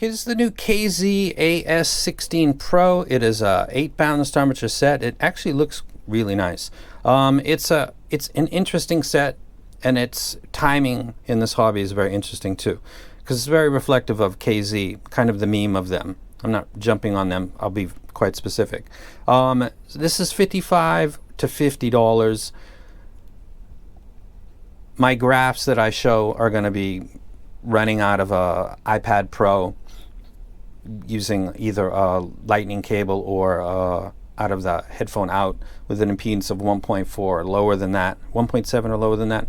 Here's the new KZ AS16 Pro. It is a 8-pound instarometer set. It actually looks really nice. It's an interesting set, and its timing in this hobby is very interesting too, because it's very reflective of KZ, kind of the meme of them. I'm not jumping on them. I'll be quite specific. This is $55 to $50. My graphs that I show are going to be running out of a iPad Pro using either a lightning cable or out of the headphone out with an impedance of 1.4 or lower than that, 1.7 or lower than that.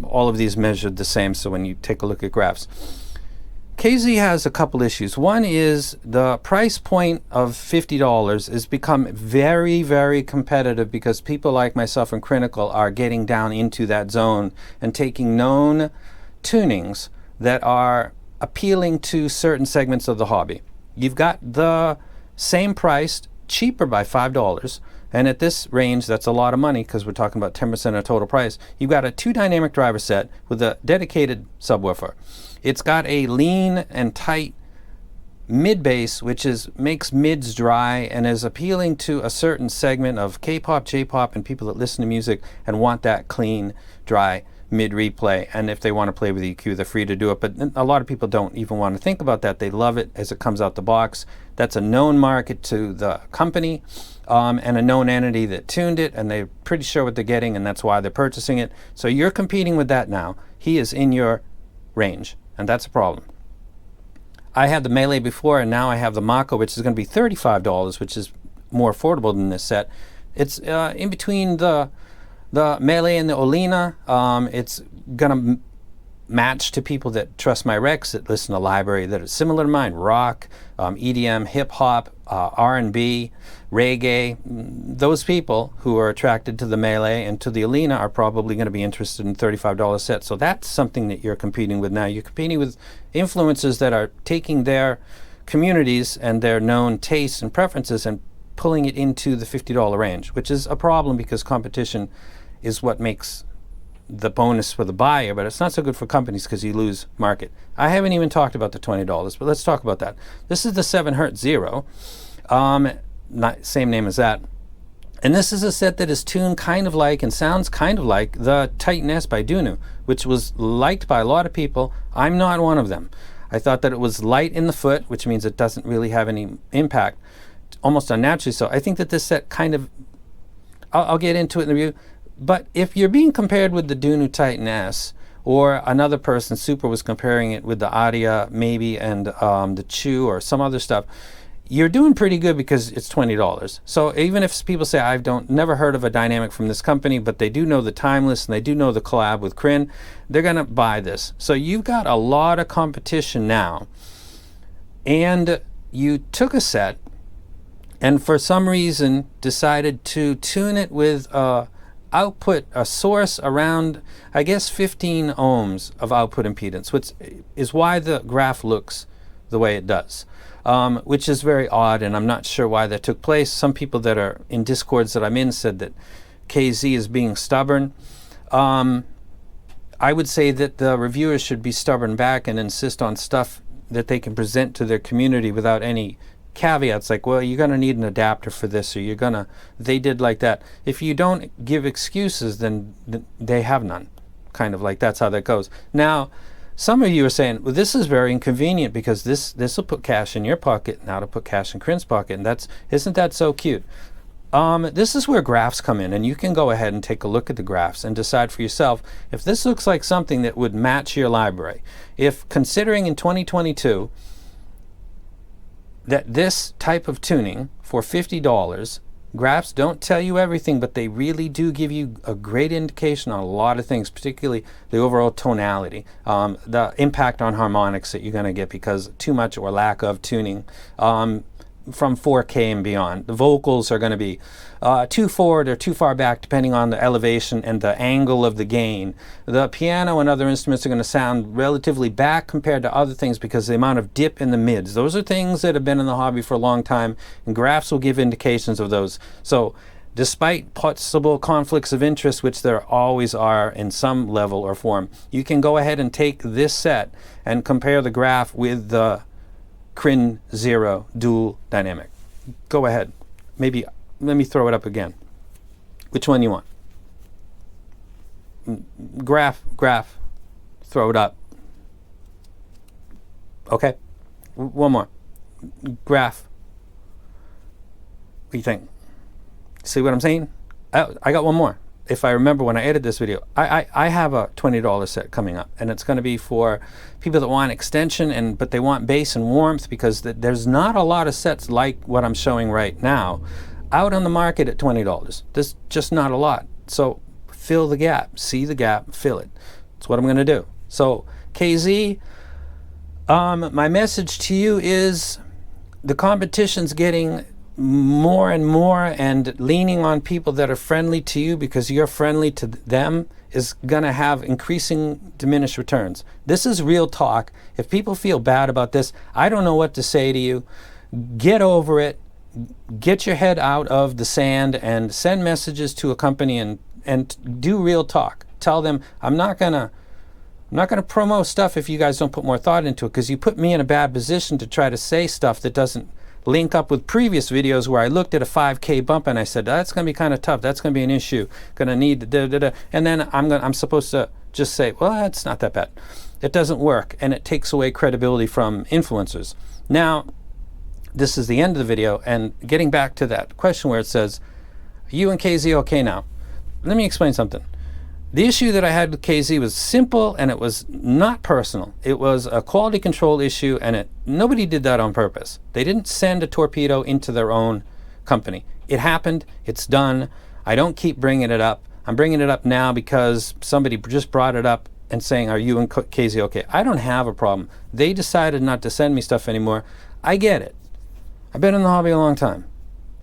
All of these measured the same, so when you take a look at graphs. KZ has a couple issues. One is the price point of $50 has become very, very competitive because people like myself and Critical are getting down into that zone and taking known tunings that are appealing to certain segments of the hobby. You've got the same priced, cheaper by $5, and at this range that's a lot of money because we're talking about 10% of total price. You've got a 2 dynamic driver set with a dedicated subwoofer. It's got a lean and tight mid bass, which makes mids dry and is appealing to a certain segment of K-pop, J-pop, and people that listen to music and want that clean, dry mid replay. And if they want to play with EQ, they're free to do it. But a lot of people don't even want to think about that. They love it as it comes out the box. That's a known market to the company and a known entity that tuned it, and they're pretty sure what they're getting, and that's why they're purchasing it. So you're competing with that now. He is in your range, and that's a problem. I had the Melee before, and now I have the Mako, which is going to be $35, which is more affordable than this set. It's in between the Melee and the Olina. It's going to match to people that trust my recs, that listen to library that are similar to mine: rock, EDM, hip hop, R&B, reggae. Those people who are attracted to the Melee and to the Olina are probably going to be interested in $35 set. So that's something that you're competing with now. You're competing with influencers that are taking their communities and their known tastes and preferences and pulling it into the $50 range, which is a problem because competition is what makes the bonus for the buyer, but it's not so good for companies because you lose market. I haven't even talked about the $20, but let's talk about that. This is the 7Hz Zero, same name as that. And this is a set that is tuned kind of like and sounds kind of like the Titan S by Dunu, which was liked by a lot of people. I'm not one of them. I thought that it was light in the foot, which means it doesn't really have any impact, almost unnaturally so. I think that this set kind of, I'll get into it in the review, but if you're being compared with the Dunu Titan S, or another person, Super, was comparing it with the Aria maybe and the Chew or some other stuff, you're doing pretty good because it's $20. So even if people say, I've never heard of a dynamic from this company, but they do know the Timeless and they do know the collab with Crin, they're going to buy this. So you've got a lot of competition now. And you took a set and for some reason decided to tune it with output, a source around, I guess, 15 ohms of output impedance, which is why the graph looks the way it does, which is very odd, and I'm not sure why that took place. Some people that are in discords that I'm in said that KZ is being stubborn. I would say that the reviewers should be stubborn back and insist on stuff that they can present to their community without any caveats like, well, you're going to need an adapter for this, or they did like that. If you don't give excuses, then they have none. Kind of like that's how that goes. Now, some of you are saying, well, this is very inconvenient because this will put cash in your pocket, now to put cash in Crin's pocket, and isn't that so cute? This is where graphs come in, and you can go ahead and take a look at the graphs and decide for yourself if this looks like something that would match your library. If, considering in 2022 that this type of tuning for $50, graphs don't tell you everything, but they really do give you a great indication on a lot of things, particularly the overall tonality, the impact on harmonics that you're going to get because too much or lack of tuning from 4K and beyond. The vocals are going to be too forward or too far back depending on the elevation and the angle of the gain. The piano and other instruments are going to sound relatively back compared to other things because of the amount of dip in the mids. Those are things that have been in the hobby for a long time, and graphs will give indications of those. So despite possible conflicts of interest, which there always are in some level or form, you can go ahead and take this set and compare the graph with the CRIN 0 dual dynamic. Go ahead. Maybe let me throw it up again. Which one you want? Graph, throw it up. Okay. One more. Graph. What do you think? See what I'm saying? I got one more. If I remember when I edited this video, I have a $20 set coming up, and it's going to be for people that want extension but they want bass and warmth, because there's not a lot of sets like what I'm showing right now out on the market at $20. There's just not a lot. So fill the gap, see the gap, fill it. That's what I'm going to do. So KZ, my message to you is the competition's getting more and more, and leaning on people that are friendly to you because you're friendly to them is going to have increasing diminished returns. This is real talk. If people feel bad about this, I don't know what to say to you. Get over it. Get your head out of the sand and send messages to a company and do real talk. Tell them, I'm not gonna promote stuff if you guys don't put more thought into it, because you put me in a bad position to try to say stuff that doesn't link up with previous videos where I looked at a 5K bump and I said, that's going to be kind of tough. That's going to be an issue. Going to need and then I'm supposed to just say, well, it's not that bad. It doesn't work, and it takes away credibility from influencers. Now, this is the end of the video, and getting back to that question where it says, are you and KZ okay now? Let me explain something. The issue that I had with KZ was simple, and it was not personal. It was a quality control issue, and nobody did that on purpose. They didn't send a torpedo into their own company. It happened. It's done. I don't keep bringing it up. I'm bringing it up now because somebody just brought it up and saying, are you and KZ okay? I don't have a problem. They decided not to send me stuff anymore. I get it. I've been in the hobby a long time.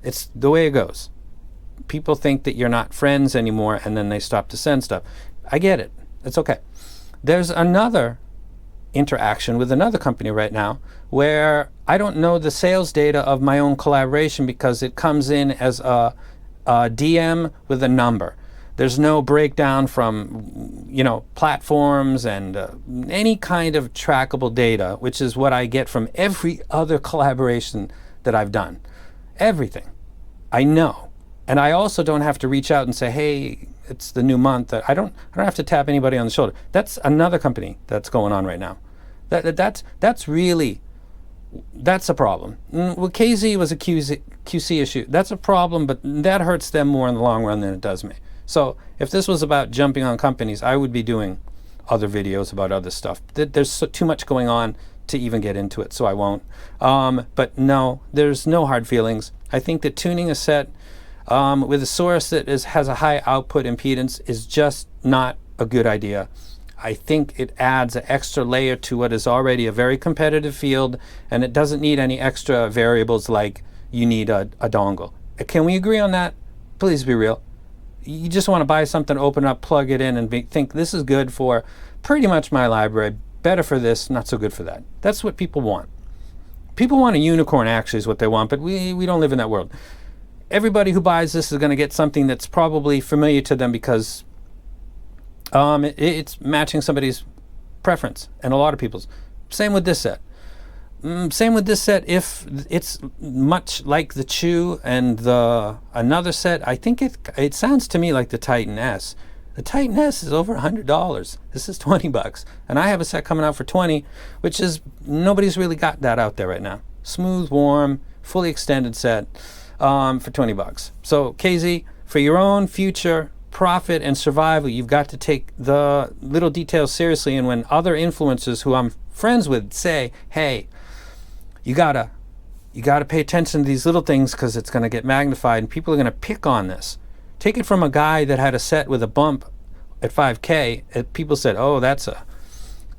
It's the way it goes. People think that you're not friends anymore, and then they stop to send stuff. I get it. It's okay. There's another interaction with another company right now where I don't know the sales data of my own collaboration because it comes in as a DM with a number. There's no breakdown from, platforms and any kind of trackable data, which is what I get from every other collaboration that I've done. Everything. I know. And I also don't have to reach out and say, hey, it's the new month. I don't have to tap anybody on the shoulder. That's another company that's going on right now. That's a problem. Well, KZ was a QC issue. That's a problem, but that hurts them more in the long run than it does me. So if this was about jumping on companies, I would be doing other videos about other stuff. There's too much going on to even get into it, so I won't. But no, there's no hard feelings. I think that tuning a set with a source that has a high output impedance is just not a good idea. I think it adds an extra layer to what is already a very competitive field, and it doesn't need any extra variables like you need a dongle. Can we agree on that? Please be real. You just want to buy something, open up, plug it in, and think this is good for pretty much my library, better for this, not so good for that. That's what people want. People want a unicorn, actually, is what they want, but we don't live in that world. Everybody who buys this is going to get something that's probably familiar to them because it's matching somebody's preference, and a lot of people's. Same with this set. Same with this set. If it's much like the Chew and another set, I think it sounds to me like the Titan S. The Titan S is over $100. This is $20, and I have a set coming out for $20, which is nobody's really got that out there right now. Smooth, warm, fully extended set for $20. So KZ, for your own future profit and survival, you've got to take the little details seriously. And when other influencers who I'm friends with say, hey, you gotta pay attention to these little things because it's going to get magnified and people are going to pick on this. Take it from a guy that had a set with a bump at 5K. People said, oh,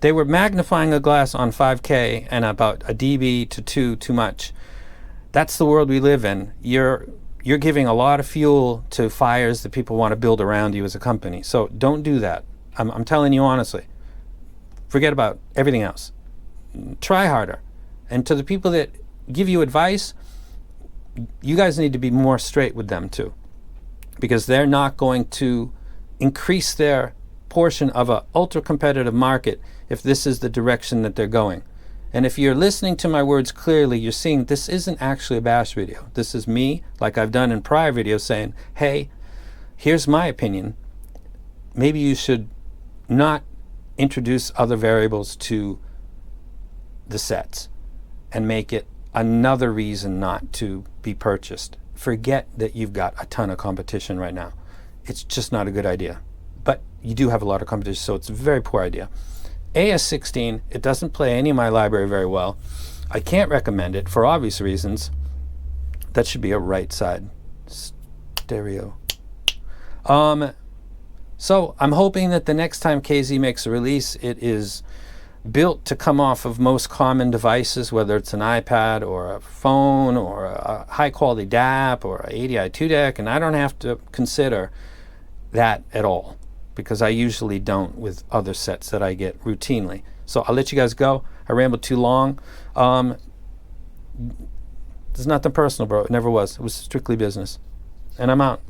they were magnifying a glass on 5K and about a dB to 2 too much. That's the world we live in. You're giving a lot of fuel to fires that people want to build around you as a company. So don't do that. I'm telling you honestly. Forget about everything else. Try harder. And to the people that give you advice, you guys need to be more straight with them too, because they're not going to increase their portion of an ultra competitive market if this is the direction that they're going. And if you're listening to my words clearly, you're seeing this isn't actually a bash video. This is me, like I've done in prior videos, saying, hey, here's my opinion. Maybe you should not introduce other variables to the sets and make it another reason not to be purchased. Forget that you've got a ton of competition right now. It's just not a good idea. But you do have a lot of competition, so it's a very poor idea. AS16, it doesn't play any of my library very well. I can't recommend it for obvious reasons. That should be a right side stereo. So I'm hoping that the next time KZ makes a release, it is built to come off of most common devices, whether it's an iPad or a phone or a high quality DAP or a ADI 2-deck, and I don't have to consider that at all, because I usually don't with other sets that I get routinely. So I'll let you guys go. I rambled too long. There's nothing personal, bro. It never was. It was strictly business. And I'm out.